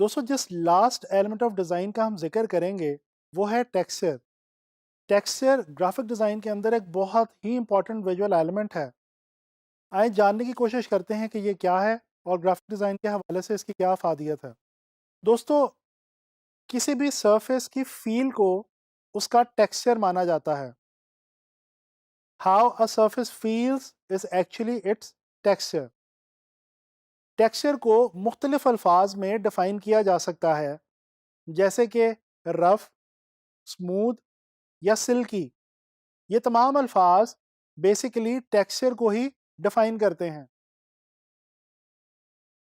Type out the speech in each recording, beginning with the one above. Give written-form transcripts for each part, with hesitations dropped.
दोस्तों जिस last element of design का हम जिक्र करेंगे वो है टेक्सचर। टेक्सचर ग्राफिक डिज़ाइन के अंदर एक बहुत ही इंपॉर्टेंट विजुअल एलिमेंट है। आइए जानने की कोशिश करते हैं कि ये क्या है और ग्राफिक डिज़ाइन के हवाले से इसकी क्या फ़ादियत है। दोस्तों किसी भी सरफेस की फील को उसका टेक्सचर माना जाता है। How a surface feels is actually it's texture. Texture को मुख्तलिफ अल्फाज में डिफ़ाइन किया जा सकता है, जैसे कि रफ़, स्मूथ या सिल्की। ये तमाम अल्फाज बेसिकली टेक्सचर को ही डिफाइन करते हैं।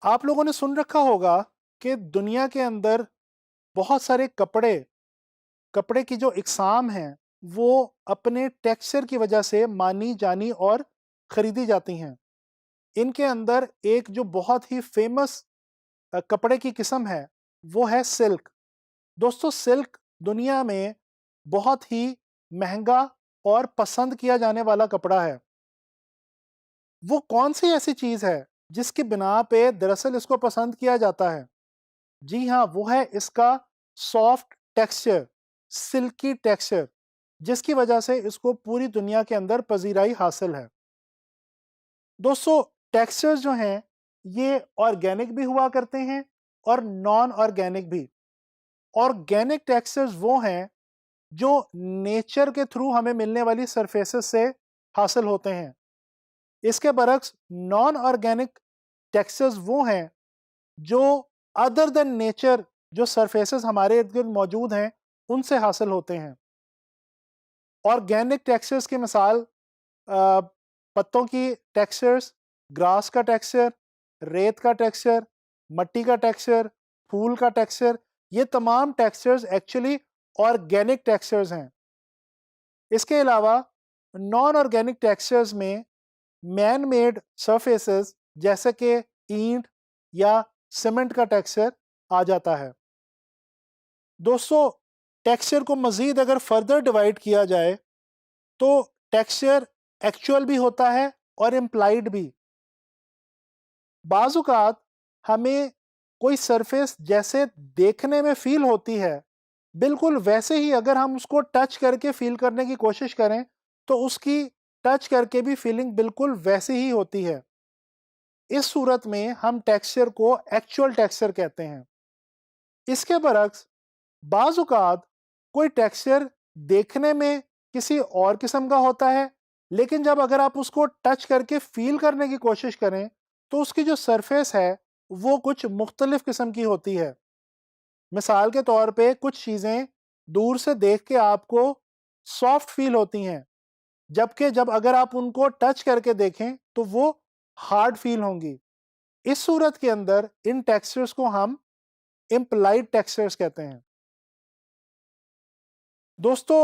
आप लोगों ने सुन रखा होगा कि दुनिया के अंदर बहुत सारे कपड़े कपड़े की जो इकसाम हैं वो अपने टेक्सचर की वजह से मानी जानी और ख़रीदी जाती हैं। इनके अंदर एक जो बहुत ही फेमस कपड़े की किस्म है वो है सिल्क। दोस्तों सिल्क दुनिया में बहुत ही महंगा और पसंद किया जाने वाला कपड़ा है। वो कौन सी ऐसी चीज़ है जिसकी बिना पे दरअसल इसको पसंद किया जाता है? जी हाँ, वो है इसका सॉफ्ट टेक्सचर, सिल्की टेक्सचर, जिसकी वजह से इसको पूरी दुनिया के अंदर पजीराई हासिल है। दोस्तों टेक्सचर्स जो हैं ये ऑर्गेनिक भी हुआ करते हैं और नॉन ऑर्गेनिक भी। ऑर्गेनिक टेक्सचर्स वो हैं जो नेचर के थ्रू हमें मिलने वाली सरफेसेस से हासिल होते हैं। इसके बरक्स नॉन ऑर्गेनिक टेक्सचर्स वो हैं जो अदर देन नेचर जो सरफेसेस हमारे इर्द गिर्द मौजूद हैं उनसे हासिल होते हैं। ऑर्गेनिक टेक्सचर्स की मिसाल पत्तों की टेक्सचर्स, ग्रास का टेक्सचर, रेत का टेक्सचर, मट्टी का टेक्सचर, फूल का टेक्सचर, ये तमाम टेक्सचर्स एक्चुअली ऑर्गेनिक टेक्सचर्स हैं। इसके अलावा नॉन ऑर्गेनिक टेक्सचर्स में मैन मेड सरफेसेस जैसे कि ईंट या सीमेंट का टेक्सचर आ जाता है। दोस्तों टेक्सचर को मज़ीद अगर फर्दर डिवाइड किया जाए तो टेक्सचर एक्चुअल भी होता है और इम्प्लाइड भी। बाज़-औक़ात हमें कोई सरफेस जैसे देखने में फील होती है, बिल्कुल वैसे ही अगर हम उसको टच करके फील करने की कोशिश करें तो उसकी टच करके भी फीलिंग बिल्कुल वैसी ही होती है। इस सूरत में हम टेक्सचर को एक्चुअल टेक्सचर कहते हैं। इसके बरक्स बाज़-औक़ात कोई टेक्सचर देखने में किसी और किस्म का होता है, लेकिन जब अगर आप उसको टच करके फ़ील करने की कोशिश करें, तो उसकी जो सरफ़ेस है, वो कुछ मुख्तलिफ़ किस्म की होती है। मिसाल के तौर पे कुछ चीज़ें दूर से देख के आपको सॉफ्ट फ़ील होती हैं, जबकि जब अगर आप उनको टच करके देखें, तो वो हार्ड फ़ील होंगी। इस सूरत के अंदर इन टेक्सचर्स को हम इम्प्लाइड टेक्सचर्स कहते हैं। दोस्तों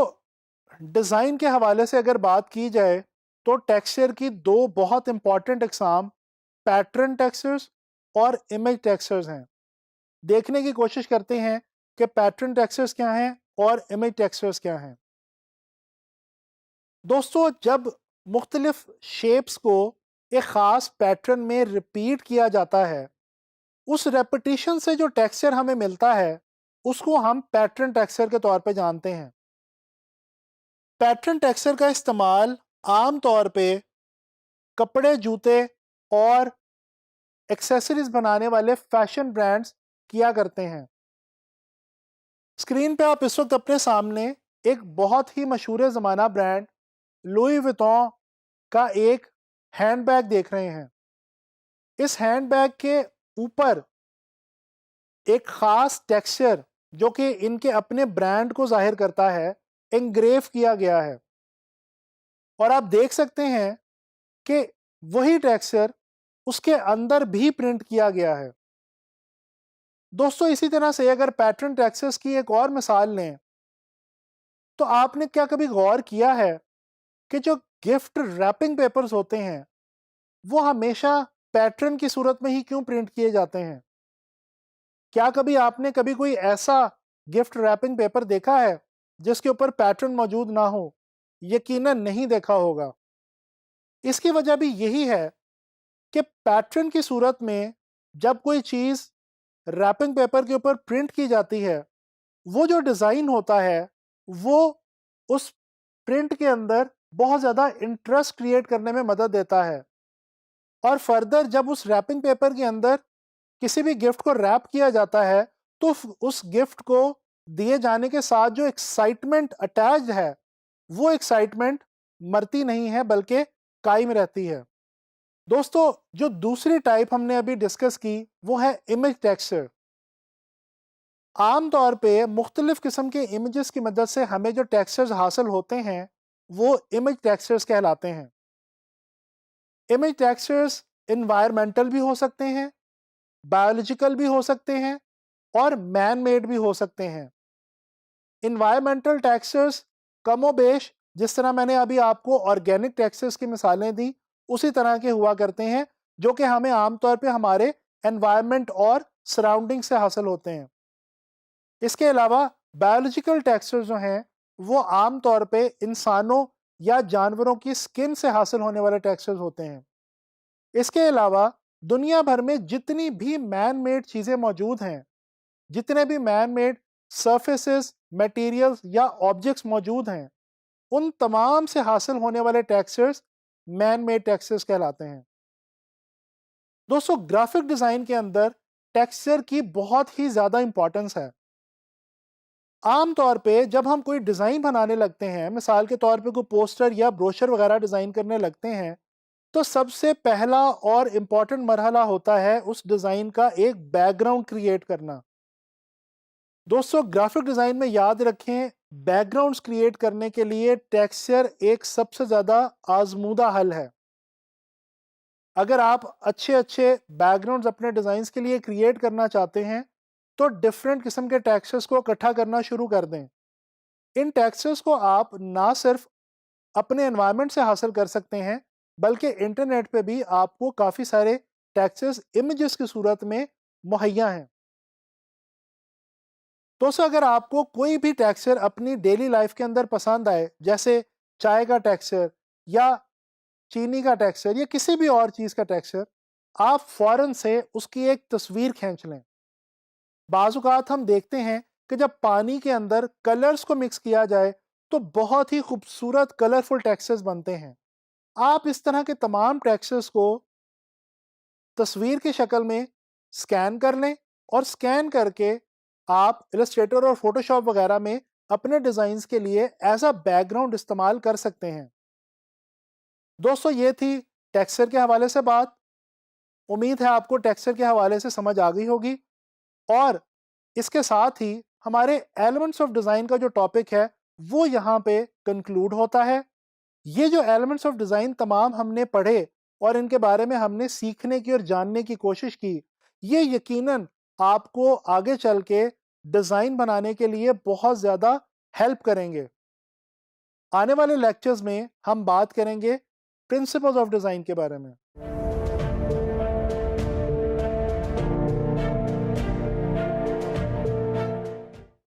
डिज़ाइन के हवाले से अगर बात की जाए तो टेक्सचर की दो बहुत इंपॉर्टेंट इकसाम पैटर्न टेक्सचर्स और इमेज टेक्सचर्स हैं। देखने की कोशिश करते हैं कि पैटर्न टेक्सचर्स क्या हैं और इमेज टेक्सचर्स क्या हैं। दोस्तों जब मुख्तलिफ शेप्स को एक ख़ास पैटर्न में रिपीट किया जाता है, उस रेपिटिशन से जो टेक्सचर हमें मिलता है उसको हम पैटर्न टेक्सचर के तौर पे जानते हैं। पैटर्न टेक्सचर का इस्तेमाल आम तौर पे कपड़े, जूते और एक्सेसरीज बनाने वाले फैशन ब्रांड्स किया करते हैं। स्क्रीन पे आप इस वक्त अपने सामने एक बहुत ही मशहूर ज़माना ब्रांड लुई विटॉन का एक हैंडबैग देख रहे हैं। इस हैंडबैग के ऊपर एक ख़ास टेक्सचर जो कि इनके अपने ब्रांड को ज़ाहिर करता है, एंग्रेव किया गया है और आप देख सकते हैं कि वही टेक्सचर उसके अंदर भी प्रिंट किया गया है। दोस्तों इसी तरह से अगर पैटर्न टेक्सचर्स की एक और मिसाल लें, तो आपने क्या कभी गौर किया है कि जो गिफ्ट रैपिंग पेपर्स होते हैं, वो हमेशा पैटर्न की सूरत में ही क्यों प्रिंट किए जाते हैं? क्या कभी आपने कभी कोई ऐसा गिफ्ट रैपिंग पेपर देखा है जिसके ऊपर पैटर्न मौजूद ना हो? यकीनन नहीं देखा होगा। इसकी वजह भी यही है कि पैटर्न की सूरत में जब कोई चीज़ रैपिंग पेपर के ऊपर प्रिंट की जाती है, वो जो डिज़ाइन होता है वो उस प्रिंट के अंदर बहुत ज़्यादा इंटरेस्ट क्रिएट करने में मदद देता है। और फर्दर जब उस रैपिंग पेपर के अंदर किसी भी गिफ्ट को रैप किया जाता है, तो उस गिफ्ट को दिए जाने के साथ जो एक्साइटमेंट अटैच्ड है, वो एक्साइटमेंट मरती नहीं है बल्कि कायम रहती है। दोस्तों, जो दूसरी टाइप हमने अभी डिस्कस की वो है इमेज टेक्सचर। आम तौर पे मुख्तलिफ किस्म के इमेजेस की मदद से हमें जो टेक्सचर्स हासिल होते हैं वो इमेज टेक्सचर्स कहलाते हैं। इमेज टेक्सचर्स इन्वायरमेंटल भी हो सकते हैं, बायोलॉजिकल भी हो सकते हैं और मैन मेड भी हो सकते हैं। इन्वायरमेंटल टेक्सचर्स कमोबेश जिस तरह मैंने अभी आपको ऑर्गेनिक टेक्सचर्स की मिसालें दी, उसी तरह के हुआ करते हैं, जो कि हमें आमतौर पे हमारे एनवायरनमेंट और सराउंडिंग से हासिल होते हैं। इसके अलावा बायोलॉजिकल टेक्सचर्स जो हैं वो आम तौर पे इंसानों या जानवरों की स्किन से हासिल होने वाले टेक्सचर्स होते हैं। इसके अलावा दुनिया भर में जितनी भी मैन मेड चीज़ें मौजूद हैं, जितने भी मैन मेड सर्फेसेस, मटेरियल्स या ऑब्जेक्ट्स मौजूद हैं, उन तमाम से हासिल होने वाले टेक्सचर्स मैन मेड टेक्सचर्स कहलाते हैं। दोस्तों, ग्राफिक डिज़ाइन के अंदर टेक्सचर की बहुत ही ज़्यादा इंपॉर्टेंस है। आम तौर पे जब हम कोई डिज़ाइन बनाने लगते हैं, मिसाल के तौर पे कोई पोस्टर या ब्रोशर वगैरह डिज़ाइन करने लगते हैं, तो सबसे पहला और इम्पॉर्टेंट मरहला होता है उस डिज़ाइन का एक बैकग्राउंड क्रिएट करना। दोस्तों, ग्राफिक डिज़ाइन में याद रखें, बैकग्राउंड्स क्रिएट करने के लिए टेक्सचर एक सबसे ज़्यादा आजमूदा हल है। अगर आप अच्छे-अच्छे बैकग्राउंड्स अपने डिज़ाइंस के लिए क्रिएट करना चाहते हैं, तो डिफरेंट किस्म के टेक्सचर्स को इकट्ठा करना शुरू कर दें। इन टेक्सचर्स को आप ना सिर्फ अपने एनवायरनमेंट से हासिल कर सकते हैं, बल्कि इंटरनेट पे भी आपको काफ़ी सारे टेक्सचर्स इमेजेस की सूरत में मुहैया हैं। दोस्तों, अगर आपको कोई भी टेक्सचर अपनी डेली लाइफ के अंदर पसंद आए, जैसे चाय का टेक्सचर या चीनी का टेक्सचर या किसी भी और चीज़ का टेक्सचर, आप फ़ौरन से उसकी एक तस्वीर खींच लें। बाज़-औक़ात हम देखते हैं कि जब पानी के अंदर कलर्स को मिक्स किया जाए, तो बहुत ही खूबसूरत कलरफुल टेक्सचर्स बनते हैं। आप इस तरह के तमाम टेक्सचर्स को तस्वीर की शक्ल में स्कैन कर लें और स्कैन करके आप इलस्ट्रेटर और फ़ोटोशॉप वगैरह में अपने डिज़ाइंस के लिए एज़ अ बैकग्राउंड इस्तेमाल कर सकते हैं। दोस्तों, ये थी टेक्सचर के हवाले से बात। उम्मीद है आपको टेक्सचर के हवाले से समझ आ गई होगी और इसके साथ ही हमारे एलिमेंट्स ऑफ डिज़ाइन का जो टॉपिक है वो यहाँ पे कंक्लूड होता है। ये जो एलिमेंट्स ऑफ डिज़ाइन तमाम हमने पढ़े और इनके बारे में हमने सीखने की और जानने की कोशिश की, ये यकीनन आपको आगे चल के डिज़ाइन बनाने के लिए बहुत ज़्यादा हेल्प करेंगे। आने वाले लेक्चर्स में हम बात करेंगे प्रिंसिपल्स ऑफ डिज़ाइन के बारे में।